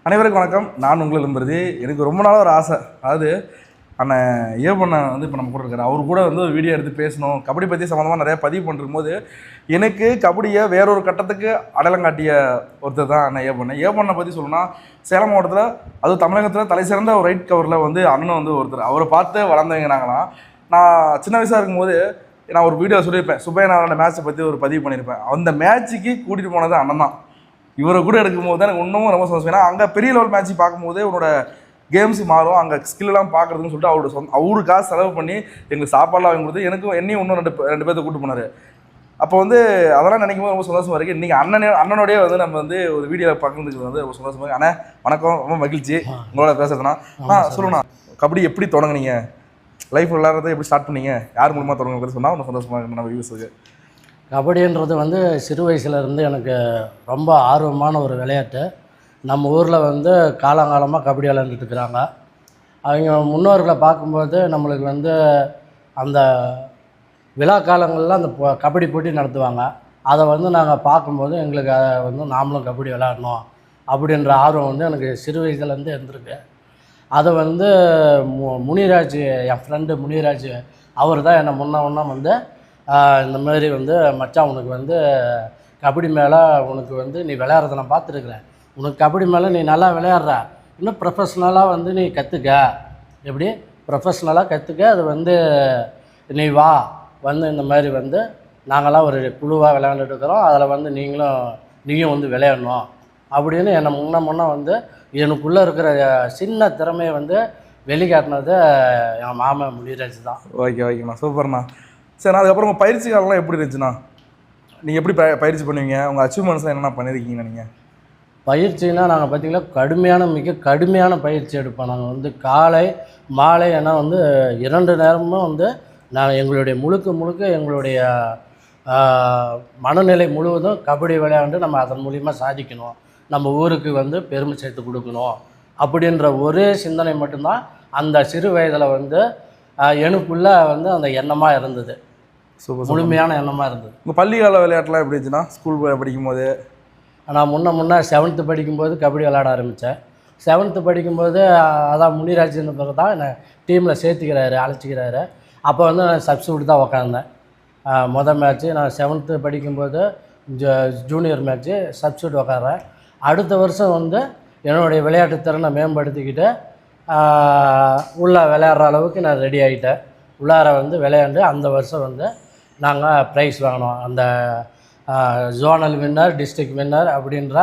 அனைவருக்கும் வணக்கம். நான் உங்கள் நம்புறது. எனக்கு ரொம்ப நாளாக ஒரு ஆசை. அதாவது அண்ணன் ஏவண்ணன் வந்து இப்போ நம்ம கூட இருக்காரு. அவர் கூட வந்து ஒரு வீடியோ எடுத்து பேசணும். கபடி பற்றி சம்மந்தமாக நிறையா பதிவு பண்ணிருக்கும் போது எனக்கு கபடியை வேறொரு கட்டத்துக்கு அடையாளம் காட்டிய ஒருத்தர் தான் அண்ணன் ஏவண்ணன். ஏவண்ணனை பற்றி சொல்லணும்னா சேலம் மாவட்டத்தில் அதுவும் தமிழகத்தில் தலை சிறந்த ஒரு ரைட் கவரில் வந்து அண்ணன் வந்து ஒருத்தர். அவரை பார்த்து வளர்ந்தவங்க நாங்களாம். நான் சின்ன வயசாக இருக்கும்போது நான் ஒரு வீடியோ சொல்லியிருப்பேன். சுப்பையனாரோட மேட்ச்சை பற்றி ஒரு பதிவு பண்ணியிருப்பேன். அந்த மேட்ச்சுக்கு கூட்டிகிட்டு போனது அண்ணன் தான். இவரை கூட எடுக்கும்போது தான் எனக்கு இன்னமும் ரொம்ப சந்தோஷம். ஏன்னா அங்கே பெரிய லெவல் மேட்ச் பார்க்கும்போது உன்னோட கேம்ஸ் மாறும், அங்கே ஸ்கில்லாம் பார்க்குறதுன்னு சொல்லிட்டு அவரு காசு செலவு பண்ணி எங்களுக்கு சாப்பாடுலாம் வாங்கி கொடுத்து எனக்கும் என்னையும் இன்னும் ரெண்டு பேர்த்த கூப்பிட்டு போனார். அப்போ வந்து அதெல்லாம் நினைக்கும் போது ரொம்ப சந்தோஷமாக இருக்குது. இன்றைக்கி அண்ணனோடய வந்து நம்ம வந்து ஒரு வீடியோவில் பார்க்குறதுக்கு வந்து ரொம்ப சந்தோஷமாக இருக்குது. அண்ணா வணக்கம், ரொம்ப மகிழ்ச்சி உங்களோட பேசுறதுண்ணா. சொல்லுண்ணா, கபடி எப்படி தொடங்குனீங்க, லைஃப் விளையாடுறதை எப்படி ஸ்டார்ட் பண்ணீங்க, யார் மூலமாக தொடங்குறது சொன்னால் ஒன்றும் சந்தோஷமாக இருக்குது நம்ம வியூஸுக்கு. கபடின்றது வந்து சிறு வயசுலேருந்து எனக்கு ரொம்ப ஆர்வமான ஒரு விளையாட்டு. நம்ம ஊரில் வந்து காலங்காலமாக கபடி விளையாண்டுட்டு இருக்கிறாங்க. அவங்க முன்னோர்களை பார்க்கும்போது நம்மளுக்கு வந்து அந்த விழா காலங்களில் அந்த கபடி போட்டி நடத்துவாங்க. அதை வந்து நாங்கள் பார்க்கும்போது எங்களுக்கு வந்து நாமளும் கபடி விளையாடணும் அப்படின்ற ஆர்வம் வந்து எனக்கு சிறு வயசுலேருந்து இருந்திருக்கு. அதை வந்து முனிராஜ், என் ஃப்ரெண்டு முனிராஜ், அவர் தான் என்னை முன்ன வந்து இந்த மாதிரி வந்து மச்சான் உனக்கு வந்து கபடி மேலே உனக்கு வந்து நீ விளையாடுறத நான் பார்த்துருக்குறேன், உனக்கு கபடி மேலே நீ நல்லா விளையாடுற, இன்னும் ப்ரொஃபஷ்னலாக வந்து நீ கற்றுக்க, எப்படி ப்ரொஃபஷ்னலாக கற்றுக்க, அது வந்து நீ வா வந்து இந்த மாதிரி வந்து நாங்களாம் ஒரு குழுவாக விளையாண்டுட்டு இருக்கிறோம், அதில் வந்து நீயும் வந்து விளையாடணும் அப்படின்னு என்னை முன்ன வந்து எனக்குள்ளே இருக்கிற சின்ன திறமையை வந்து வெளிக்காட்டினது என் மாமன் முனிராஜ் தான். ஓகேண்ணா, சூப்பர்ண்ணா. சரி, அதுக்கப்புறம் உங்கள் பயிற்சி காலம்லாம் எப்படி இருந்துச்சுண்ணா? நீங்கள் எப்படி பயிற்சி பண்ணுவீங்க, உங்கள் அச்சீவ்மெண்ட்ஸ்லாம் என்னென்ன பண்ணியிருக்கீங்க நீங்கள்? பயிற்சின்னா நாங்கள் பார்த்திங்கன்னா மிக கடுமையான பயிற்சி எடுப்போம். நாங்கள் வந்து காலை மாலை ஏன்னா வந்து 2 நேரமும் வந்து நாங்கள் எங்களுடைய முழுக்க எங்களுடைய மனநிலை முழுவதும் கபடி விளையாண்டு நம்ம அதன் மூலிமா சாதிக்கணும், நம்ம ஊருக்கு வந்து பெருமை சேர்த்து கொடுக்கணும் அப்படின்ற ஒரே சிந்தனை மட்டும்தான் அந்த சிறு வயதில் வந்து எனக்குள்ளே வந்து அந்த எண்ணமாக இருந்தது. முழுமையான எண்ணமாக இருந்தது. உங்கள் பள்ளிக்கால விளையாட்டுலாம் எப்படி இருந்துச்சுன்னா? ஸ்கூல் படிக்கும்போது நான் முன்ன 7th படிக்கும்போது கபடி விளையாட ஆரம்பித்தேன். 7th படிக்கும்போது அதான் முனிராஜ்னு பிறகு தான் என்னை டீமில் அழைச்சிக்கிறாரு. அப்போ வந்து நான் சப்ஸ்டியூட் தான் உக்காந்தேன். மொதல் மேட்ச்சு நான் 7th படிக்கும்போது ஜூனியர் மேட்ச்சு சப்ஸ்டியூட் உக்காறேன். அடுத்த வருஷம் வந்து என்னுடைய விளையாட்டு திறனை மேம்படுத்திக்கிட்டு உள்ளே விளையாடுற அளவுக்கு நான் ரெடி ஆகிட்டேன். உள்ளார வந்து விளையாண்டு அந்த வருஷம் வந்து நாங்கள் ப்ரைஸ் வாங்கினோம். அந்த ஜோனல் வின்னர், டிஸ்ட்ரிக்ட் வின்னர் அப்படின்ற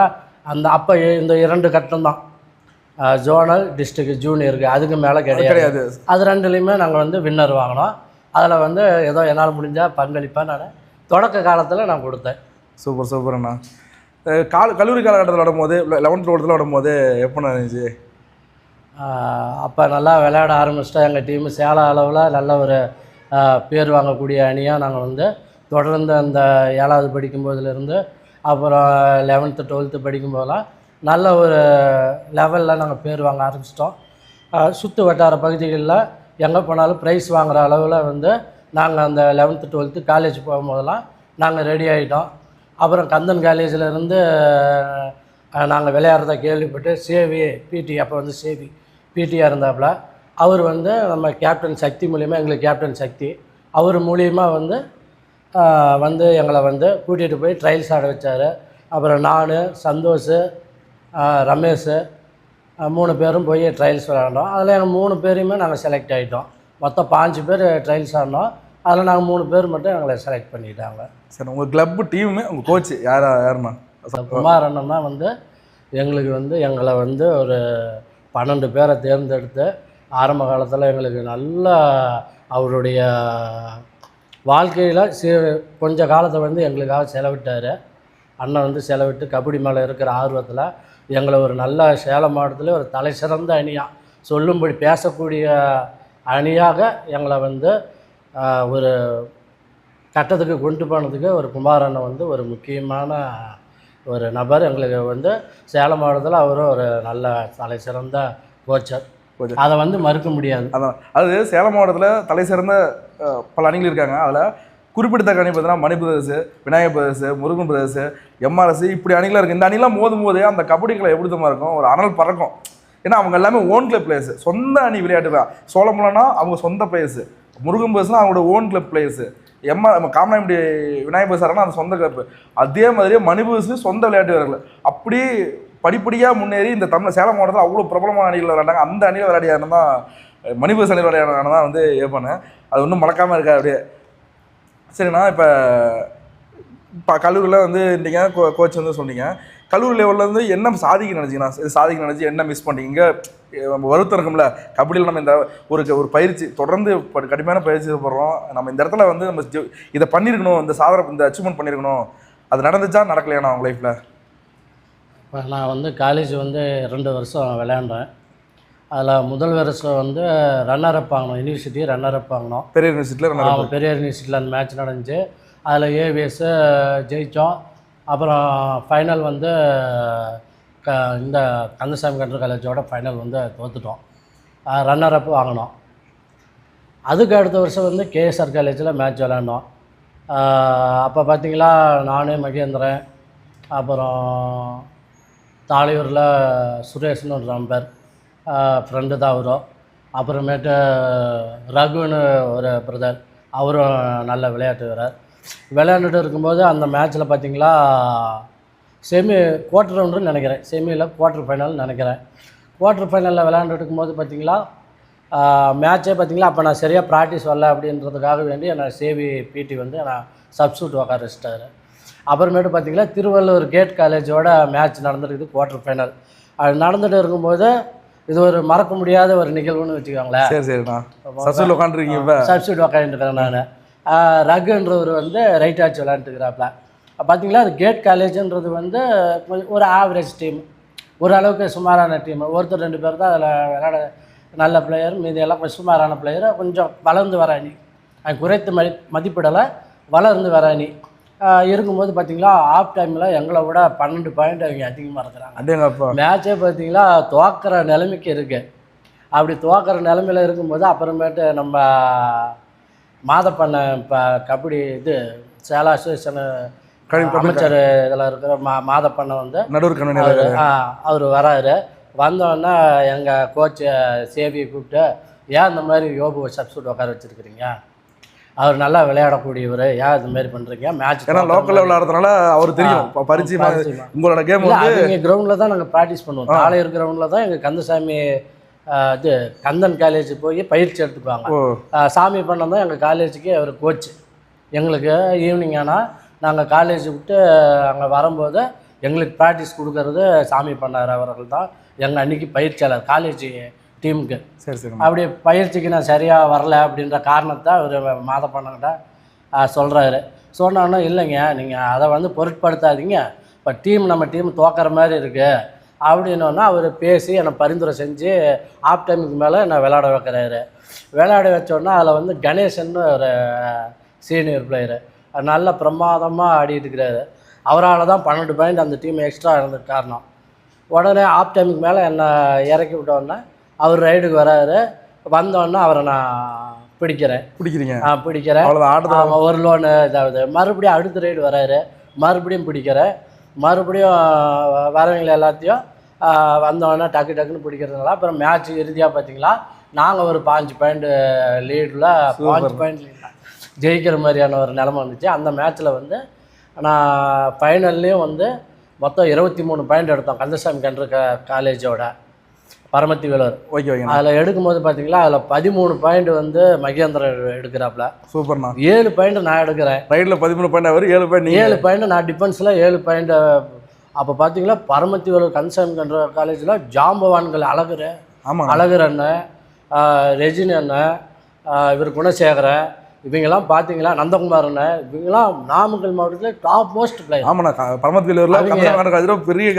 அந்த அப்போ இந்த 2 கட்டம் தான், ஜோனல் டிஸ்ட்ரிக்ட் ஜூனியருக்கு, அதுக்கு மேலே கிடையாது. அது 2லேயுமே நாங்கள் வந்து வின்னர் வாங்கினோம். அதில் வந்து ஏதோ என்னால் முடிஞ்சால் பங்களிப்பாக நான் தொடக்க காலத்தில் நான் கொடுத்தேன். சூப்பர்ண்ணா. கல்லூரி காலகட்டத்தில் விடும்போது 11th 12th விடும்போது எப்போ இருந்துச்சு? அப்போ நல்லா விளையாட ஆரம்பிச்சிட்டா எங்கள் டீமு சேலம் அளவில் நல்ல ஒரு பேர் வாங்கக்கூடிய அணியாக நாங்கள் வந்து தொடர்ந்து அந்த 7வது படிக்கும்போதுலேருந்து அப்புறம் 11th 12th படிக்கும்போதெல்லாம் நல்ல ஒரு லெவலில் நாங்கள் பேர் வாங்க ஆரம்பிச்சிட்டோம். சுற்று வட்டார பகுதிகளில் எங்கே போனாலும் ப்ரைஸ் வாங்குகிற அளவில் வந்து நாங்கள் அந்த 11th 12th காலேஜ் போகும்போதெல்லாம் நாங்கள் ரெடி ஆகிட்டோம். அப்புறம் கந்தன் காலேஜிலேருந்து நாங்கள் விளையாடுறத கேள்விப்பட்டு சேவி பிடி, அப்போ வந்து சேவி பிடியாக இருந்தாப்புல, அவர் வந்து நம்ம கேப்டன் சக்தி மூலிமா, எங்களுக்கு கேப்டன் சக்தி அவர் மூலிமா வந்து எங்களை வந்து கூட்டிகிட்டு போய் ட்ரையல்ஸ் ஆட வச்சார். அப்புறம் நான், சந்தோஷ், ரமேஷ் 3 பேரும் போய் ட்ரையல்ஸ் விளையாண்டோம். அதில் எங்கள் 3 பேரையுமே நாங்கள் செலக்ட் ஆகிட்டோம். மொத்தம் 5 பேர் ட்ரையல்ஸ் ஆடினோம். அதில் நாங்கள் 3 பேர் மட்டும் எங்களை செலக்ட் பண்ணிட்டாங்க. சரி, உங்கள் கிளப்பு டீமுமே உங்கள் கோச்சு யாருண்ணா? குமார் அண்ணன் தான் வந்து எங்களுக்கு வந்து எங்களை வந்து ஒரு 12 பேரை தேர்ந்தெடுத்து ஆரம்ப காலத்தில் எங்களுக்கு நல்ல அவருடைய வாழ்க்கையில் கொஞ்ச காலத்தை வந்து எங்களுக்காக செலவிட்டார். அண்ணன் வந்து செலவிட்டு கபடி மேலே இருக்கிற ஆர்வத்தில் எங்களை ஒரு நல்ல சேலம் மாவட்டத்தில் ஒரு தலை சிறந்த அணியாக, சொல்லும்படி பேசக்கூடிய அணியாக எங்களை வந்து ஒரு கட்டத்துக்கு கொண்டு போனதுக்கு ஒரு குமார் அண்ணன் வந்து ஒரு முக்கியமான ஒரு நபர். எங்களுக்கு வந்து சேலம் மாவட்டத்தில் அவரும் ஒரு நல்ல தலை சிறந்த கோச்சர், அதை வந்து மறுக்க முடியாது. அதான், அது சேலம் மாவட்டத்தில் தலை சிறந்த பல அணிகள் இருக்காங்க. அதில் குறிப்பிடத்தக்க அணி பார்த்தீங்கன்னா Mani brothers, Vinayaka brothers, Murugan brothers, MRS இப்படி அணிகளாக இருக்குது. இந்த அணிலாம் மோதும் போது அந்த கபடிகளை எப்படி தான் இருக்கும், ஒரு அனல் பறக்கும். ஏன்னா அவங்க எல்லாமே ஓன் கிளப் பிளேயர்ஸ், சொந்த அணி விளையாட்டு தான். சோழமலனா அவங்க சொந்த பிளேயர்ஸ், முருகன் பிரதர்ஸ்னா அவங்களோட ஓன் கிளப் பிளேயர்ஸ், காமநாயம்படி விநாயக பிரதர்ஸ் அந்த சொந்த கிளப். அதே மாதிரியே மணி பிரதர்ஸ் சொந்த விளையாட்டு வீரர்கள். அப்படி படிப்படியாக முன்னேறி இந்த சேலம் மாவட்டத்தில் அவ்வளோ பிரபலமான அணிகள் விளையாண்டாங்க. அந்த அணியில் விளையாடியான தான் மணிபூர் அணியில் விளையாடின தான் வந்து ஏற்பண்ணேன். அது ஒன்றும் மறக்காமல் இருக்கா அப்படியே. சரிண்ணா, இப்போ கல்லூரியில் வந்து இன்றைக்கி கோச் வந்து சொன்னீங்க, கல்லூரி லெவலில் வந்து என்ன சாதிக்க நினச்சிங்கண்ணா? சாதிக்க நினச்சி என்ன மிஸ் பண்ணிங்க? நம்ம வருத்தம் இருக்கும்ல, கபடியில் நம்ம இந்த ஒரு பயிற்சி தொடர்ந்து கடுமையான பயிற்சி போடுறோம், நம்ம இந்த இடத்துல வந்து நம்ம இதை பண்ணியிருக்கணும், இந்த சாதனை இந்த அச்சீவ்மெண்ட் பண்ணியிருக்கணும், அது நடந்துச்சா நடக்கலையாண்ணா உங்கள் லைஃப்பில்? இப்போ நான் வந்து காலேஜ் வந்து 2 வருஷம் விளையாண்டேன். அதில் முதல் வருஷம் வந்து ரன்னர் அப் வாங்கினோம், யூனிவர்சிட்டி ரன்னர் அப் வாங்கினோம். பெரிய யூனிவர்சிட்டியில் பெரியார் யூனிவர்சிட்டியில் அந்த மேட்ச் நடந்துச்சு. அதில் ஏவிஎஸ்ஸு ஜெயித்தோம். அப்புறம் ஃபைனல் வந்து இந்த கந்தசாமி கண்டர் காலேஜோட ஃபைனல் வந்து தோற்றுட்டோம். ரன்னர் அப் வாங்கினோம். அதுக்கு அடுத்த வருஷம் வந்து கேஎஸ்ஆர் காலேஜில் மேட்ச் விளையாண்டோம். அப்போ பார்த்திங்களா, நானே மகேந்திரன், அப்புறம் தாளியூரில் சுரேஷ்னு ஒரு நம்பர் ஃப்ரெண்டு தான் அவரும், அப்புறமேட்டு ரகுன்னு ஒரு பிரதர், அவரும் நல்ல விளையாட்டு வீரர். விளையாண்டுட்டு இருக்கும்போது அந்த மேட்ச்சில் பார்த்திங்களா, குவார்ட்டர் ரவுண்டுன்னு நினைக்கிறேன், செமியில் குவார்ட்டர் ஃபைனல் நினைக்கிறேன். குவார்ட்டர் ஃபைனலில் விளையாண்டுட்டு இருக்கும்போது பார்த்திங்களா, மேட்ச்சே பார்த்திங்களா, அப்போ நான் சரியாக ப்ராக்டிஸ் வரல அப்படின்றதுக்காக வேண்டி என்னை சேவி பிடி வந்து நான் சப்ஸ்டியூட் உட்கார வச்சிட்டாரு. அப்புறமேட்டு பார்த்திங்களா, திருவள்ளூர் கேட் காலேஜோட மேட்ச் நடந்துருக்குது குவார்ட்டர் ஃபைனல். அது நடந்துகிட்டு இருக்கும்போது இது ஒரு மறக்க முடியாத ஒரு நிகழ்வுன்னு வச்சுக்கோங்களேன். சரி சரிண்ணா, சப்ஸ்டியூட் உட்காந்துருக்கீங்க? சப்ஸ்டியூட் உட்காந்துருக்கிறேன் நான். ரகுன்றவர் வந்து ரைட் ஆச்சு விளையாண்டுக்கிறாப்புல. பார்த்திங்களா, அது கேட் காலேஜுன்றது வந்து ஒரு ஆவரேஜ் டீம், ஓரளவுக்கு சுமாரான டீம். ஒருத்தர் 2 பேர் தான் அதில் விளையாட நல்ல பிளேயர், மீதியெல்லாம் கொஞ்சம் சுமாரான பிளேயர், கொஞ்சம் வளர்ந்து வர அணி. அது குறைத்து மதிப்பிடலை, வளர்ந்து வர அணி இருக்கும்போது பார்த்திங்களா, ஆஃப் டைமில் எங்களை விட 12 பாயிண்ட் அவங்க அதிகமாக இருக்கிறாங்க. அதேங்கப்பா, மேட்சே பார்த்திங்களா துவக்கிற நிலைமைக்கு இருக்குது. அப்படி துவக்கிற நிலைமையில் இருக்கும்போது அப்புறமேட்டு நம்ம மாதப்பண்ண இப்போ கபடி இது சேலா அசோசியேஷன் அமைச்சர் இதில் இருக்கிற மாதப்பண்ண வந்து நடுவர் அவர் வராரு. வந்தோடனே எங்கள் கோச்சை சேவியை கூப்பிட்டு, ஏன் இந்த மாதிரி யோபுவை சப்ஸ்டியூட் உட்கார வச்சுருக்கிறீங்க, அவர் நல்லா விளையாடக்கூடியவர், ஏன் இது மாதிரி பண்ணுறீங்க, மேட்ச் ஏன்னா லோக்கலில் விளையாடுறதுனால அவர் தெரியும் பரிச்சயம். உங்களோட கேம் எங்கள் கிரவுண்டில் தான் நாங்கள் ப்ராக்டிஸ் பண்ணுவோம். தாளையூர் கிரவுண்டில் தான் எங்கள் கந்தசாமி இது கந்தன் காலேஜ் போய் பயிற்சி எடுத்துக்குவாங்க. சாமி பண்ண தான் எங்கள் காலேஜுக்கு அவர் கோச்சு. எங்களுக்கு ஈவினிங் ஆனால் நாங்கள் காலேஜ் விட்டு அங்கே வரும்போது எங்களுக்கு ப்ராக்டிஸ் கொடுக்கறது சாமி பண்ணார் அவர்கள் தான் எங்கள் அன்றைக்கி பயிற்சியாளர் காலேஜ் டீமுக்கு. சரி சரி. அப்படி பயிற்சிக்கு நான் சரியாக வரல அப்படின்ற காரணத்தை அவர் மாதப்பண்ணங்கிட்ட சொல்கிறாரு. சொன்னோன்னா, இல்லைங்க நீங்கள் அதை வந்து பொருட்படுத்தாதீங்க, இப்போ நம்ம டீம் தோக்கிற மாதிரி இருக்குது அப்படின்னோன்னா அவர் பேசி என்னை பரிந்துரை செஞ்சு ஆஃப் டைமுக்கு மேலே என்னை விளையாட வைக்கிறாரு. விளையாட வச்சோன்னா அதில் வந்து கணேசன்னு ஒரு சீனியர் பிளேயரு நல்ல பிரமாதமாக ஆடிட்டு இருக்கிறாரு. அவரால் தான் 12 பாயிண்ட் அந்த டீம் எக்ஸ்ட்ரா இருந்தது காரணம். உடனே ஆஃப் டைமுக்கு மேலே என்னை இறக்கி விட்டோன்னே அவர் ரைடுக்கு வராரு. வந்தோடனே அவரை நான் பிடிக்கிறேன். பிடிக்கிறேன் ஒரு லோனு இதாவது. மறுபடியும் அடுத்த ரைடு வராரு, மறுபடியும் பிடிக்கிறேன். மறுபடியும் வரவங்களை எல்லாத்தையும் வந்தோடனே டக்குன்னு பிடிக்கிறதுனால அப்புறம் மேட்ச் இறுதியாக பார்த்திங்களா, நாங்கள் ஒரு 5 பாயிண்ட் லீடில் 5 பாயிண்ட் லீடில் ஜெயிக்கிற மாதிரியான ஒரு நிலமை வந்துச்சு. அந்த மேட்ச்சில் வந்து நான் ஃபைனல்லையும் வந்து மொத்தம் 23 பாயிண்ட் எடுத்தோம் கந்தசாமி கண்டர் காலேஜோட பரமத்தி வேலூர். Okay okay. அதில் எடுக்கும்போது பார்த்தீங்களா, அதில் 13 பாயிண்ட் வந்து மகேந்திரன் எடுக்கிறாப்புல. சூப்பர்ண்ணா. 7 பாயிண்ட் நான் எடுக்கிறேன். ரைட்டில் 13 பாயிண்ட் அவர் 7 பாயிண்ட் நான் டிஃபென்ஸில் 7 பாயிண்ட். அப்போ பார்த்தீங்களா, பரமத்தி வேலூர் கந்தசாமி கண்டர் காலேஜில் ஜாம்பவான்கள் அழகர் அண்ணன், ரெஜினி அண்ணன், இவர் குணசேகரன், இவங்கெல்லாம் பார்த்தீங்களா, நந்தகுமார் அண்ணன், இவங்கெல்லாம் நாமக்கல் மாவட்டத்தில் டாப் மோஸ்ட் பிளேயர். ஆமாண்ணா, பரமத்தி வேலூரில் பெரிய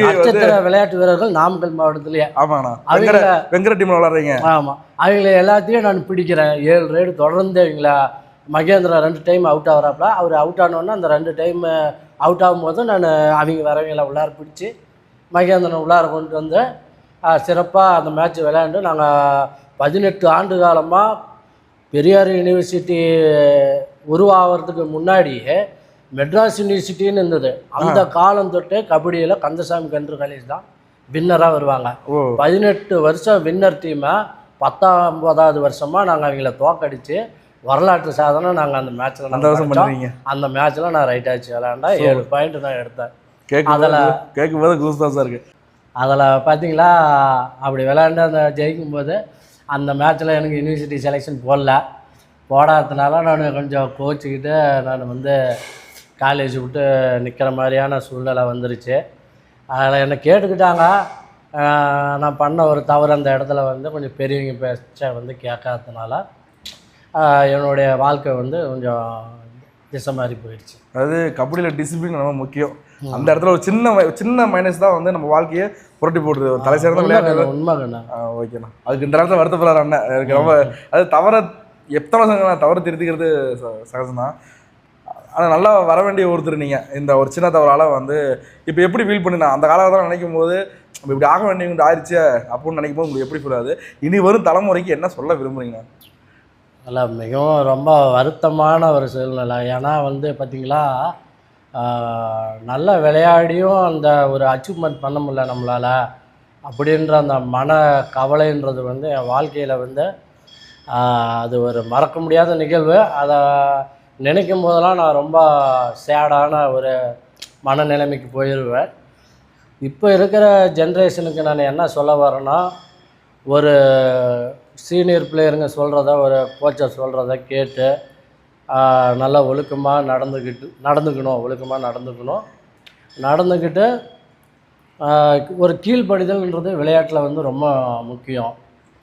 நட்சத்திர விளையாட்டு வீரர்கள் நாமக்கல் மாவட்டத்திலேயே. ஆமாண்ணா, அவங்க வெங்கட டீமில் விளையாடுறீங்க. ஆமாம், அவங்கள எல்லாத்தையும் நான் பிடிக்கிறேன். 7 ரைடு தொடர்ந்து அவங்கள மகேந்திரா 2 டைம் அவுட் ஆகிறாப்புல. அவர் அவுட் ஆனோன்னா அந்த 2 டைம் அவுட் ஆகும்போது நான் அவங்க வரவங்களை உள்ளார பிடிச்சி மகேந்திரனை உள்ளார கொண்டு வந்து சிறப்பாக அந்த மேட்ச் விளையாண்டு நாங்கள் 18 ஆண்டு காலமாக பெரியார் யூனிவர்சிட்டி உருவாகிறதுக்கு முன்னாடியே மெட்ராஸ் யூனிவர்சிட்டின்னு இருந்தது. அந்த காலம் தொட்டு கபடியில் கந்தசாமி கன்று காலேஜ் தான் வின்னராக வருவாங்க. 18 வருஷம் வின்னர் டீமை 19வது வருஷமாக நாங்கள் அவங்கள தோக்கடிச்சு வரலாற்று சாதனை நாங்கள் அந்த மேட்ச்சில் அந்த மேட்ச்சில் நான் ரைட் ஆச்சு விளையாண்டா 7 பாயிண்ட் நான் எடுத்தேன். அதில் கேட்கும்போது கூஸ்தாஸாக இருக்குது. அதில் பார்த்தீங்களா அப்படி விளையாண்டு அந்த ஜெயிக்கும்போது அந்த மேட்ச்சில் எனக்கு யூனிவர்சிட்டி செலெக்ஷன் போடாததுனால நான் கொஞ்சம் கோச்சிக்கிட்டு நான் வந்து காலேஜ் விட்டு நிற்கிற மாதிரியான சூழ்நிலை வந்துருச்சு. அதில் என்னை கேட்டுக்கிட்டாங்க. நான் பண்ண ஒரு தவறு அந்த இடத்துல வந்து கொஞ்சம் பெரியவங்க பேச்ச வந்து கேட்காததுனால என்னுடைய வாழ்க்கை வந்து கொஞ்சம் திசை மாதிரி போயிடுச்சு. அதாவது கபடியில் டிசிப்ளின் ரொம்ப முக்கியம். அந்த இடத்துல ஒரு சின்ன மைனஸ் தான் வந்து நம்ம வாழ்க்கையை புரட்டி போடுறது. ஒரு தலை சேர்ந்த விளையாட்டு உண்மைங்கண்ணா. ஓகேண்ணா. அதுக்கு இந்த இடத்துல வருத்தப்படுறாரு அண்ணன். எனக்கு ரொம்ப அது எத்தனை தவறு திருத்திக்கிறது சகஜம்தான். ஆனால் நல்லா வர வேண்டிய ஒருத்தர் நீங்கள் இந்த ஒரு சின்ன தவறால் வந்து இப்போ எப்படி ஃபீல் பண்ணினா அந்த காலத்தில் நினைக்கும் போது நம்ம இப்படி ஆக வேண்டியவங்க ஆயிடுச்சு அப்படின்னு நினைக்கும் போது உங்களுக்கு எப்படி ஃபீல் ஆகுது? இனி வரும் தலைமுறைக்கு என்ன சொல்ல விரும்புகிறீங்க? நல்லா மிகவும் ரொம்ப வருத்தமான ஒரு சூழ்நிலை. ஏன்னா வந்து பார்த்திங்களா நல்லா விளையாடியும் அந்த ஒரு அச்சீவ்மெண்ட் பண்ண முடியல நம்மளால் அப்படின்ற அந்த மன கவலைன்றது வந்து என் வாழ்க்கையில் வந்து அது ஒரு மறக்க முடியாத நிகழ்வு. அதை நினைக்கும் போதெல்லாம் நான் ரொம்ப சேடான ஒரு மனநிலைமைக்கு போயிடுவேன். இப்போ இருக்கிற ஜென்ரேஷனுக்கு நான் என்ன சொல்ல வரேன்னா, ஒரு சீனியர் பிளேயருங்க சொல்கிறத ஒரு கோச்சர் சொல்கிறத கேட்டு நல்லா ஒழுக்கமாக நடந்துக்கிட்டு ஒரு கீழ்ப்படிதல்ன்றது விளையாட்டில் வந்து ரொம்ப முக்கியம்.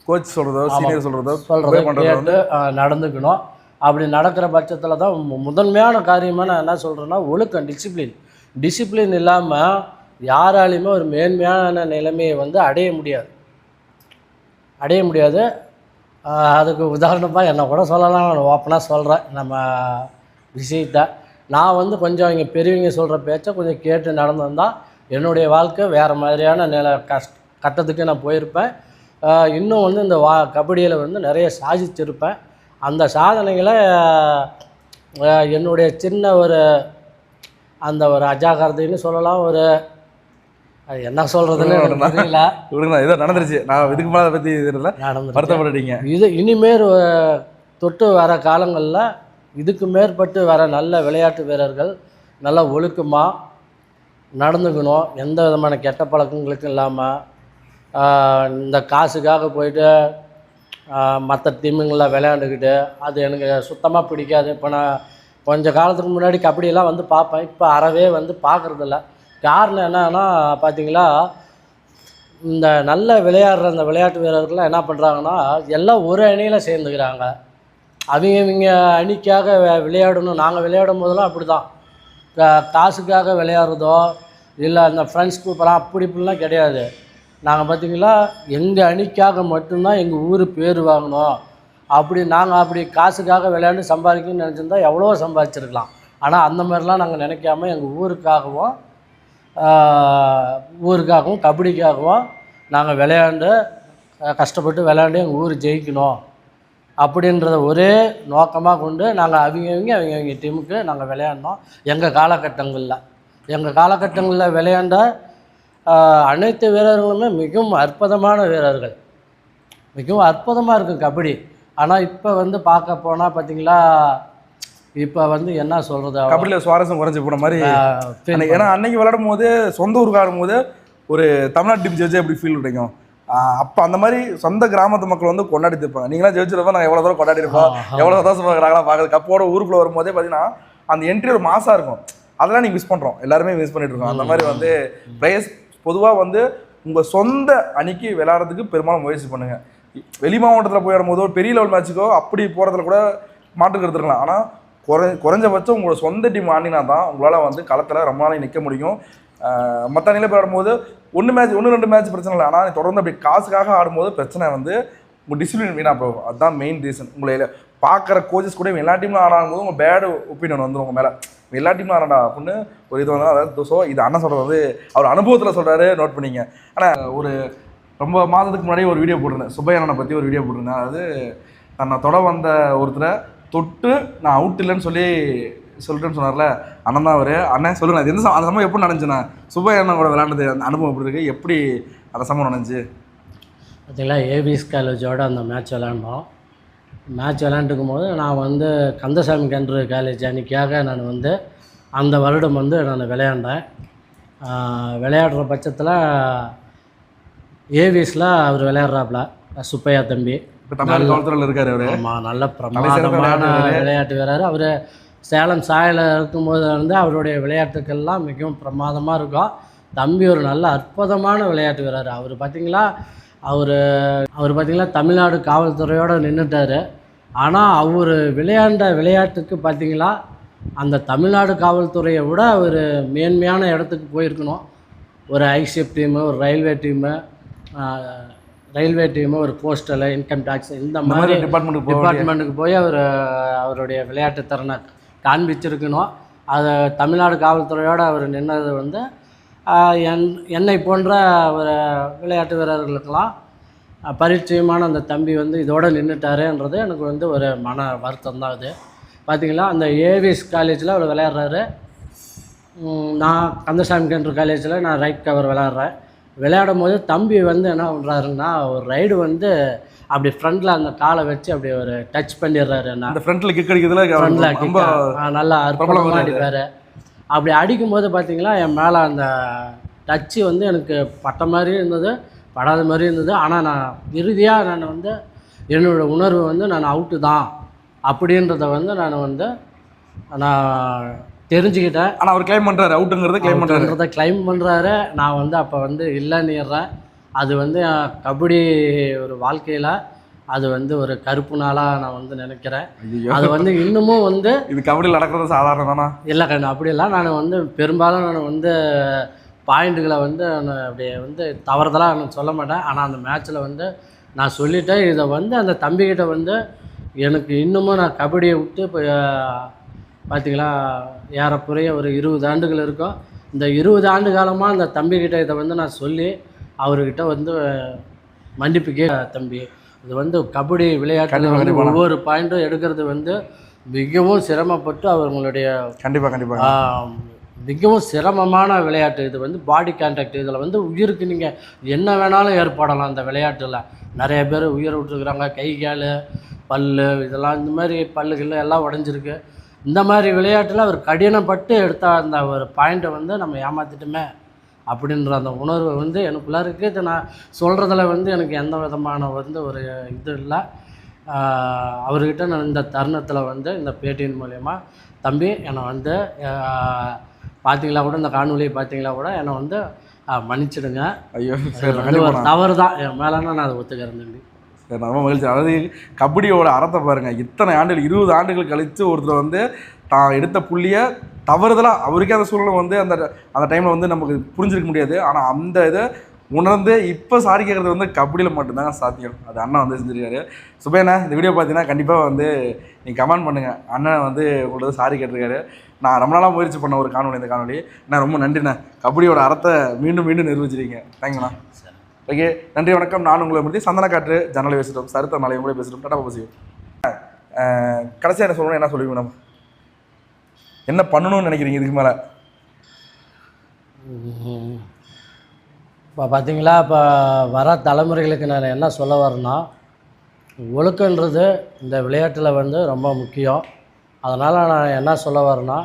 கோச் சொல்கிறதோ சீனியர் சொல்கிறதோ கேட்டு நடந்துக்கணும். அப்படி நடக்கிற பட்சத்தில் தான் முதன்மையான காரியமாக நான் என்ன சொல்கிறேன்னா ஒழுக்கம், டிசிப்ளின் இல்லாமல் யாராலையுமே ஒரு மேன்மையான நிலைமையை வந்து அடைய முடியாது. அதுக்கு உதாரணமாக என்னை கூட சொல்லலாம். நான் ஓப்பனாக சொல்கிறேன் நம்ம விஷயத்தை. நான் வந்து கொஞ்சம் இங்கே பெரியவங்க சொல்கிற பேச்சை கொஞ்சம் கேட்டு நடந்திருந்தால் என்னுடைய வாழ்க்கை வேறு மாதிரியான கட்டத்துக்கு நான் போயிருப்பேன். இன்னும் வந்து இந்த கபடியில் வந்து நிறைய சாதிச்சிருப்பேன். அந்த சாதனைகளை என்னுடைய சின்ன ஒரு அந்த ஒரு அஜாக்கிரதைன்னு சொல்லலாம். ஒரு அது என்ன சொல்கிறதுன்னு தெரியல. ஏதோ நடந்துருச்சு. நான் இதுக்கு மேலே பற்றி வருத்தப்பட்டுட்டீங்க. இது இனிமேல் தொட்டு வர காலங்களில் இதுக்கு மேற்பட்டு வர நல்ல விளையாட்டு வீரர்கள் நல்லா ஒழுக்கமாக நடந்துக்கணும். எந்த விதமான கெட்ட பழக்கங்களுக்கும் இல்லாமல் இந்த காசுக்காக போயிட்டு மற்ற டீமுங்களில் விளையாண்டுக்கிட்டு அது எனக்கு சுத்தமாக பிடிக்காது. இப்போ நான் கொஞ்சம் காலத்துக்கு முன்னாடி கபடியெல்லாம் வந்து பார்ப்பேன். இப்போ அறவே வந்து பார்க்குறதில்ல. காரணம் என்னன்னா பார்த்தீங்களா, இந்த நல்ல விளையாடுற அந்த விளையாட்டு வீரர்கள்லாம் என்ன பண்ணுறாங்கன்னா எல்லாம் ஒரு அணியில் சேர்ந்துக்கிறாங்க. அவங்க அணிக்காக விளையாடணும். நாங்கள் விளையாடும் போதெல்லாம் அப்படி தான். காசுக்காக விளையாடுறதோ இல்லை அந்த ஃப்ரெண்ட்ஸ் குரூப்பெல்லாம் அப்படி இப்படிலாம் கிடையாது. நாங்கள் பார்த்திங்களா எங்கள் அணிக்காக மட்டும்தான் எங்கள் ஊர் பேர் வாங்கணும். நாங்கள் அப்படி காசுக்காக விளையாண்டு சம்பாதிக்கணும்னு நினச்சிருந்தா எவ்வளோ சம்பாதிச்சிருக்கலாம். ஆனால் அந்த மாதிரிலாம் நாங்கள் நினைக்காம எங்கள் ஊருக்காகவும் கபடிக்காகவும் நாங்கள் விளையாண்டு கஷ்டப்பட்டு விளையாண்டு எங்கள் ஊர் ஜெயிக்கணும் அப்படின்றத ஒரே நோக்கமாக கொண்டு நாங்கள் அவங்க டீமுக்கு நாங்கள் விளையாண்டோம். எங்கள் காலகட்டங்களில் விளையாண்ட அனைத்து வீரர்களுமே மிகவும் அற்புதமான வீரர்கள். மிகவும் அற்புதமாக இருக்கும் கபடி. ஆனால் இப்போ வந்து பார்க்க போனால் பார்த்தீங்களா, இப்போ வந்து என்ன சொல்கிறது, கபடியில் சுவாரஸ்யம் குறைஞ்சி போன மாதிரி. ஏன்னா அன்னைக்கு விளையாடும் போது சொந்த ஊருக்கு ஆடும்போது ஒரு தமிழ்நாடு டீம் ஜெயிச்சா எப்படி ஃபீல் கிடைக்கும். அப்போ அந்த மாதிரி சொந்த கிராமத்து மக்கள் வந்து கொண்டாடி இருப்பாங்க. நீங்களாம் ஜெயிச்சிருப்போம், நாங்கள் எவ்வளோ தூரம் கொண்டாடி இருப்போம், எவ்வளோ சந்தோஷப்படுறாங்களா பார்க்குறது. கப்போட ஊருக்குள்ளே வரும்போதே பார்த்தீங்கன்னா அந்த என்ட்ரி ஒரு மாசாக இருக்கும். அதெல்லாம் நீங்கள் மிஸ் பண்ணுறோம், எல்லாருமே மிஸ் பண்ணிட்டு இருக்கோம். அந்த மாதிரி வந்து பிளேயர்ஸ் பொதுவாக வந்து உங்கள் சொந்த அணிக்கு விளையாடுறதுக்கு பெரும்பாலும் முயற்சி பண்ணுங்கள். வெளி மாவட்டத்தில் போயிடும் போதோ பெரிய லெவல் மேட்ச்சுக்கோ அப்படி போகிறதுல கூட மாற்றுக்கு எடுத்துருக்கலாம். ஆனால் குறைஞ்சபட்சம் உங்களோட சொந்த டீம் ஆடினா தான் உங்களால் வந்து களத்தில் ரொம்ப நாளைக்கு நிற்க முடியும். மற்ற அணியில் போய் ஆடும்போது 1-2 மேட்ச் பிரச்சனை இல்லை. ஆனால் தொடர்ந்து அப்படி காசுக்காக ஆடும்போது பிரச்சனை வந்து உங்கள் டிசிப்ளின் வீணாக போகும். அதுதான் மெயின் ரீசன். உங்களை பார்க்குற கோச்சஸ் கூட எல்லா டீம்லும் ஆடாடும்போது உங்கள் பேடு ஒப்பீனியன் வந்துடும் உங்கள் மேலே. எல்லா டீம்லும் ஆடாடா அப்படின்னு ஒரு இது வந்தால் அதாவது ஸோ இது அண்ணன் சொல்கிறது வந்து அவர் அனுபவத்தில் சொல்கிறாரு, நோட் பண்ணிங்க. ஆனால் ஒரு ரொம்ப மாதத்துக்கு முன்னாடி ஒரு வீடியோ போட்டிருந்தேன், சுப்பையண்ணனை பற்றி ஒரு வீடியோ போட்டிருந்தேன். அதாவது தன்னை தொட வந்த ஒருத்தரை தொட்டு நான் அவுட் இல்லைன்னு சொல்லிட்டேன்னு சொன்னார்ல, அண்ணன் தான் அவர். அண்ணன் சொல்லுங்க, அது எந்த அந்த சமயம் எப்படி நடந்துச்சுண்ணா? சுபையா அண்ணன் கூட விளையாண்டது அந்த அனுபவம் எப்படி இருக்குது, எப்படி அந்த சமயம் நடந்துச்சு? பார்த்தீங்களா, ஏவிஎஸ் காலேஜோட அந்த மேட்ச் விளாண்டோம். மேட்ச் விளாண்டுக்கும் போது நான் வந்து கந்தசாமி கன்று காலேஜ் அன்றைக்காக நான் வந்து அந்த வருடம் வந்து நான் விளையாண்டேன். விளையாடுற பட்சத்தில் ஏவிஎஸில் அவர் விளையாடுறாப்புல சுப்பையா தம்பி. இப்போ தமிழ்நாடு காவல்துறையில் இருக்கார் அவர். ஆமாம், நல்ல பிரமாதமான விளையாட்டு வீரர். அவர் சேலம் சாயில் இருக்கும்போது வந்து அவருடைய விளையாட்டுக்கள்லாம் மிகவும் பிரமாதமாக இருக்கும். தம்பி ஒரு நல்ல அற்புதமான விளையாட்டு வீரர். அவர் பார்த்திங்களா தமிழ்நாடு காவல்துறையோடு நின்றுட்டார். ஆனால் அவர் விளையாண்ட விளையாட்டுக்கு பார்த்திங்களா அந்த தமிழ்நாடு காவல்துறையை விட அவர் மேன்மையான இடத்துக்கு போயிருக்கணும். ஒரு ஐசிஎஃப் டீமு, ஒரு ரயில்வே டீமு, ஒரு போஸ்டல், இன்கம் டேக்ஸ், இந்த மாதிரி டிபார்ட்மெண்ட்டுக்கு போய் அவருடைய விளையாட்டு திறனை காண்பிச்சிருக்கணும். அதை தமிழ்நாடு காவல்துறையோடு அவர் நின்னது வந்து என்னை போன்ற ஒரு விளையாட்டு வீரர்களுக்கெல்லாம் பரிச்சயமான அந்த தம்பி வந்து இதோடு நின்றுட்டாருன்றது எனக்கு வந்து ஒரு மன வருத்தம் தான். அது பார்த்திங்களா, அந்த ஏவிஎஸ் காலேஜில் அவர் விளையாடுறாரு. நான் கந்தசாமி கன்று காலேஜில் நான் ரைட் கவர் விளையாடும் போது தம்பி வந்து என்ன பண்ணுறாருன்னா, ஒரு ரைடு வந்து அப்படி ஃப்ரண்டில் அந்த காலை வச்சு அப்படி ஒரு டச் பண்ணிடுறாரு. என்ன அந்த ஃப்ரண்ட்டில் கிக் அடிக்கிறதுல நல்லா அற்புதமாக அடிப்பார். அப்படி அடிக்கும்போது பார்த்திங்களா என் மேலே அந்த டச்சு வந்து எனக்கு பட்ட மாதிரியும் இருந்தது, படாத மாதிரியும் இருந்தது. ஆனால் நான் இறுதியாக நான் வந்து என்னோடய உணர்வு வந்து நான் அவுட்டு தான் அப்படின்றத வந்து நான் தெரிஞ்சுக்கிட்டேன். ஆனால் அவர் கிளைம் பண்ணுறாரு, அவுட்டுங்கிறத கிளைம் பண்ணுறாரு. நான் வந்து அப்போ வந்து இல்லைன்னுறேன். அது வந்து கபடி ஒரு வாழ்க்கையில் அது வந்து ஒரு கருப்பு நாளாக நான் வந்து நினைக்கிறேன். அது வந்து இன்னமும் வந்து இது கபடியில் நடக்கிறது சாதாரணம் தானா? இல்லை கண்ணு, அப்படிலாம் நான் வந்து பெரும்பாலும் நான் வந்து பாயிண்ட்டுகளை வந்து நான் அப்படியே வந்து தவறுதலாக நான் சொல்ல மாட்டேன். ஆனால் அந்த மேட்ச்சில் வந்து நான் சொல்லிட்டேன். இதை வந்து அந்த தம்பிக்கிட்ட வந்து எனக்கு இன்னமும் நான் கபடியை விட்டு இப்போ பார்த்திங்களா ஏறக்குறைய ஒரு 20 ஆண்டுகள் இருக்கும். இந்த 20 ஆண்டு காலமாக அந்த தம்பிக்கிட்ட இதை வந்து நான் சொல்லி அவர்கிட்ட வந்து மன்னிப்பு தம்பி, இது வந்து கபடி விளையாட்டு வந்து ஒவ்வொரு பாயிண்ட்டும் எடுக்கிறது வந்து மிகவும் சிரமப்பட்டு அவங்களுடைய மிகவும் சிரமமான விளையாட்டு. இது வந்து பாடி கான்டாக்ட், இதில் வந்து உயிருக்கு நீங்கள் என்ன வேணாலும் ஏற்படலாம். அந்த விளையாட்டில் நிறைய பேர் உயிரை விட்டுருக்குறாங்க. கை கால் பல் இதெல்லாம் இந்த மாதிரி பல்லுகள் எல்லாம் உடஞ்சிருக்கு. இந்த மாதிரி விளையாட்டில் அவர் கடினப்பட்டு எடுத்த அந்த ஒரு பாயிண்ட்டை வந்து நம்ம ஏமாற்றிட்டுமே அப்படின்ற அந்த உணர்வு வந்து எனக்குள்ளே இருக்குது. இதை நான் சொல்கிறதுல வந்து எனக்கு எந்த விதமான வந்து ஒரு இது இல்லை. அவர்கிட்ட நான் இந்த தருணத்தில் வந்து இந்த பேட்டியின் மூலயமா தம்பி என்னை வந்து பார்த்தீங்களா கூட இந்த காணொலியை பார்த்தீங்களா கூட என்னை வந்து மன்னிச்சிடுங்க. ஐயோ, ஒரு தவறு தான் என் மேலேன்னா நான் அதை ஒத்துக்கிறேன் தம்பி. சரி, ரொம்ப மகிழ்ச்சி. அதாவது கபடியோட அறத்தை பாருங்கள். இத்தனை ஆண்டுகள் 20 ஆண்டுகள் கழித்து ஒருத்தர் வந்து தான் எடுத்த புள்ளியை தவறுதலாக அவருக்கே அந்த சூழ்நிலை வந்து அந்த டைமில் வந்து நமக்கு புரிஞ்சிருக்க முடியாது. ஆனால் அந்த இதை உணர்ந்து இப்போ சாரி கேட்குறது வந்து கபடியில் மட்டும்தாங்க சாத்தியம். அது அண்ணன் வந்து செஞ்சுருக்காரு. சுபேண்ணா, இந்த வீடியோ பார்த்தீங்கன்னா கண்டிப்பாக வந்து நீங்கள் கமெண்ட் பண்ணுங்கள். அண்ணன் வந்து உங்களோட சாரி கேட்டிருக்காரு. நான் ரொம்ப நாளாக முயற்சி பண்ண ஒரு காணொலி இந்த காணொலி. நான் ரொம்ப நன்றிண்ணா. கபடியோட அறத்தை மீண்டும் மீண்டும் நிரூபிச்சிருக்கீங்க. தேங்க்யூண்ணா. ஓகே, நன்றி, வணக்கம். நான் உங்களை பற்றி சந்தன காற்று ஜன்னலை பேசிட்டோம், சரித்த நாளை உங்களே பேசிட்டோம். டாடா பசியும். கடைசியாக என்ன சொல்லணும், என்ன சொல்லுவீங்க? நம்ம என்ன பண்ணணும்னு நினைக்கிறீங்க இதுக்கு மேலே? இப்போ பார்த்தீங்களா, இப்போ வர தலைமுறைகளுக்கு நான் என்ன சொல்ல வரேன்னா, ஒழுக்கன்றது இந்த விளையாட்டில் வந்து ரொம்ப முக்கியம். அதனால் நான் என்ன சொல்ல வரேன்னா,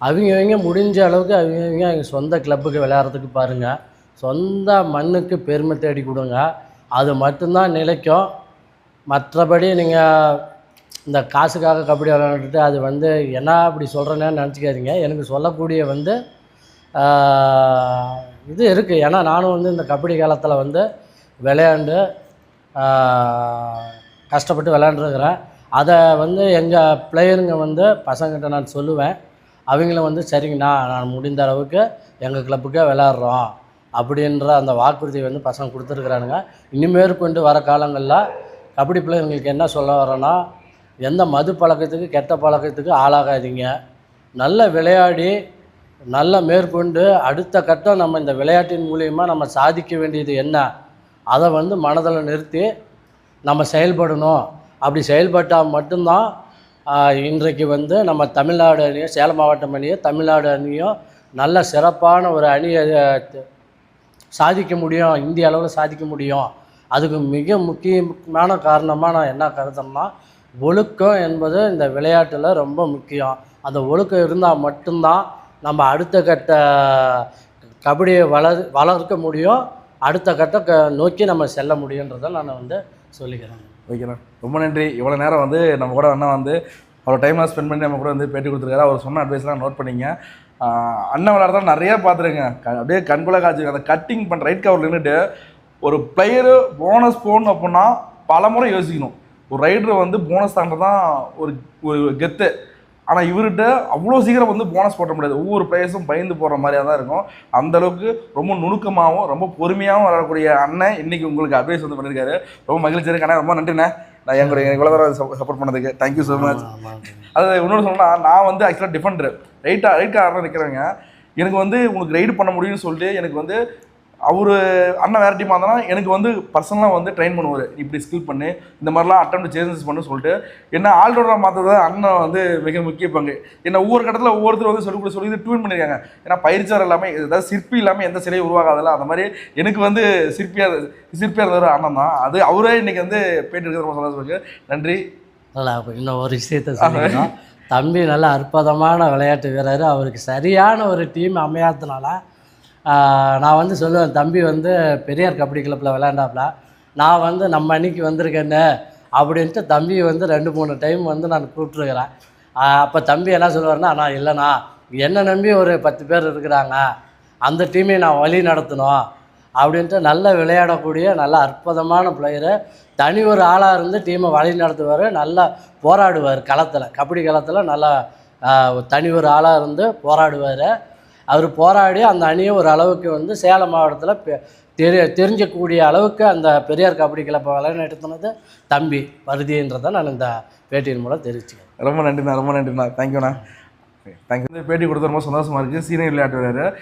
அவங்க முடிஞ்ச அளவுக்கு அவங்க சொந்த கிளப்புக்கு விளையாடுறதுக்கு பாருங்கள். சொந்த மண்ணுக்கு பெருமை தேடி கொடுங்க. அது மட்டும்தான் நிலைக்கும். மற்றபடி நீங்கள் இந்த காசுக்காக கபடி விளையாண்டுட்டு அது வந்து என்ன அப்படி சொல்கிறேன்னு நினச்சிக்காதீங்க. எனக்கு சொல்லக்கூடிய வந்து இது இருக்குது. ஏன்னா நானும் வந்து இந்த கபடி காலத்தில் வந்து விளையாண்டு கஷ்டப்பட்டு விளையாண்டுருக்கிறேன். அதை வந்து எங்கள் பிளேயருங்க வந்து பசங்கிட்ட நான் சொல்லுவேன். அவங்களும் வந்து சரிங்கண்ணா, நான் முடிந்த அளவுக்கு எங்கள் கிளப்புக்கே விளையாடுறோம் அப்படின்ற அந்த வாக்குறுதி வந்து பசங்க கொடுத்துருக்குறானுங்க. இனிமேற்கொண்டு வர காலங்களில் கபடி பிளேயர்களுக்கு என்ன சொல்ல வரேன்னா, எந்த மது பழக்கத்துக்கு கெட்ட பழக்கத்துக்கு ஆளாகாதீங்க. நல்ல விளையாடி நல்ல மேற்கொண்டு அடுத்த கட்டம் நம்ம இந்த விளையாட்டின் மூலிமா நம்ம சாதிக்க வேண்டியது என்ன, அதை வந்து மனதில் நிறுத்தி நம்ம செயல்படணும். அப்படி செயல்பட்டால் மட்டும்தான் இன்றைக்கு வந்து நம்ம தமிழ்நாடு அணியும் சேலம் மாவட்டம் அணியும் தமிழ்நாடு அணியும் நல்ல சிறப்பான ஒரு அணியை சாதிக்க முடியும், இந்திய அளவில் சாதிக்க முடியும். அதுக்கு மிக முக்கியமான காரணமாக நான் என்ன கருதுறேன்னா, ஒழுக்கம் என்பது இந்த விளையாட்டில் ரொம்ப முக்கியம். அந்த ஒழுக்கம் இருந்தால் மட்டும்தான் நம்ம அடுத்த கட்ட கபடியை வளர்க்க முடியும், அடுத்த கட்ட நோக்கி நம்ம செல்ல முடியுன்றதை நான் வந்து சொல்லிக்கிறேன். ஓகேண்ணா, ரொம்ப நன்றி. இவ்வளோ நேரம் வந்து நம்ம கூட அண்ணா வந்து அவ்வளோ டைம்லாம் ஸ்பெண்ட் பண்ணி நம்ம கூட வந்து பேட்டி கொடுத்துருக்காரு. அவர் சொன்ன அட்வைஸ்லாம் நோட் பண்ணிங்க. அண்ணன் விளையாடுறதா நிறையா பார்த்துருக்கேன். அப்படியே கண்குள்ள காய்ச்சி அந்த கட்டிங் பண்ணுற ரைட் கவரில் நின்றுட்டு ஒரு பிளேயரு போனஸ் போகணும் அப்படின்னா பல முறை யோசிக்கணும். ஒரு ரைடர் வந்து போனஸ் தாண்டது தான் ஒரு ஒரு கெத்து. ஆனால் இவர்கிட்ட அவ்வளோ சீக்கிரம் வந்து போனஸ் போட்ட முடியாது. ஒவ்வொரு பிளேயர்ஸும் பயந்து போகிற மாதிரியாக தான் இருக்கும். அந்தளவுக்கு ரொம்ப நுணுக்கமாகவும் ரொம்ப பொறுமையாகவும் வரக்கூடிய அண்ணன் இன்றைக்கி உங்களுக்கு அட்வைஸ் வந்து பண்ணியிருக்காரு. ரொம்ப மகிழ்ச்சி இருக்கு. ஆனால் ரொம்ப நன்றிண்ணே, நான் எங்களுக்கு இவ்வளோ தூரம் சப்போர்ட் பண்ணதுக்கு. Thank you so much. அது இன்னொன்று சொன்னால், நான் வந்து ஆக்சுவலாக டிஃபெண்டர் ரைட் கார்னரில் நிற்கிறவங்க. எனக்கு வந்து உங்களுக்கு ரைடு பண்ண முடியும்னு சொல்லிட்டு எனக்கு வந்து அவர் அண்ணன் வேறு டீமாக இருந்தாலும் எனக்கு வந்து பர்சனலாக வந்து ட்ரெயின் பண்ணுவார். இப்படி ஸ்கில் பண்ணு, இந்த மாதிரிலாம் அட்டெம்ப்ட் சேஞ்சஸ் பண்ணு சொல்லிட்டு என்ன ஆல்ரவுண்டராக மாற்றுறது அண்ணன் வந்து மிக முக்கிய பங்கு. என்ன ஒவ்வொரு கட்டத்தில் ஒவ்வொருத்தர் வந்து சொல்லி ட்யூன் பண்ணியிருக்காங்க. ஏன்னா பயிற்சியாளர் இல்லாமல், ஏதாவது சிற்பி இல்லாமல் எந்த சிலையும் உருவாகாதில்ல. அந்த மாதிரி எனக்கு வந்து சிற்பியாக இருந்தவர் அண்ணன் தான். அது அவரே இன்றைக்கி வந்து பேட்டி இருக்கிறது ரொம்ப சந்தோஷம் இருக்குது. நன்றி. நல்லா இன்னும் ஒரு விஷயத்த சொல்லிக்கலாம். தம்பி நல்ல அற்புதமான விளையாட்டு வீரர். அவருக்கு சரியான ஒரு டீம் அமையாததுனால நான் வந்து சொல்லுவேன், தம்பி வந்து பெரியார் கபடி கிளப்பில் விளையாண்டாப்புல, நான் வந்து நம்ம அன்னைக்கு வந்திருக்கேன்னு அப்படின்ட்டு தம்பி வந்து 2-3 டைம் வந்து நான் கூப்பிட்ருக்கிறேன். அப்போ தம்பி என்ன சொல்லுவார்னா, நான் இல்லைண்ணா என்னை நம்பி ஒரு 10 பேர் இருக்கிறாங்க, அந்த டீமை நான் வழி நடத்தணும் அப்படின்ட்டு நல்ல விளையாடக்கூடிய நல்ல அற்புதமான பிளேயரு. தனி ஒரு ஆளாக இருந்து டீமை வழி நடத்துவார், நல்லா போராடுவார் களத்தில், கபடி களத்தில் நல்லா தனி ஒரு ஆளாக இருந்து போராடுவார். அவர் போராடி அந்த அணியை ஒரு அளவுக்கு வந்து சேலம் மாவட்டத்தில் தெரிஞ்சக்கூடிய அளவுக்கு அந்த பெரியார் கபடி கிளப்பை வழிநடத்தினது தம்பி பருதின்றதை நான் இந்த பேட்டியின் மூலம் தெரிவிச்சுக்கிறேன். ரொம்ப நன்றிண்ணா, ரொம்ப நன்றிண்ணா. தேங்க்யூண்ணா. தேங்க்யூ. பேட்டி கொடுத்த ரொம்ப சந்தோஷமாக இருக்குது. சீனியர் விளையாட்டு வீரர்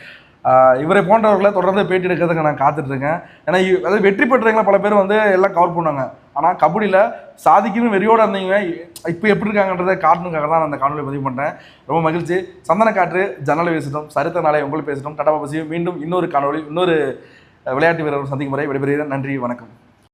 இவரை போன்றவர்களை தொடர்ந்து பேட்டி எடுக்கிறதுக்கு நான் காத்துட்ருக்கேன். ஏன்னா அதாவது வெற்றி பெற்றவங்களை பல பேர் வந்து எல்லாம் கவர் பண்ணுவாங்க. ஆனால் கபடியில் சாதிக்கணும் வெறியோடு இருந்தீங்க இப்போ எப்படி இருக்காங்கன்றதை காட்டணுக்காக தான் நான் அந்த காணொலியை பதிவு பண்ணுறேன். ரொம்ப மகிழ்ச்சி. சந்தன காற்று ஜன்னலை பேசிட்டோம், சரித்த நாளை உங்களுக்கு பேசிட்டோம். டாடா பசியும் மீண்டும் இன்னொரு காணொலி இன்னொரு விளையாட்டு வீரர் சந்திக்கும் முறை விடைபெறுகிறேன். நன்றி, வணக்கம்.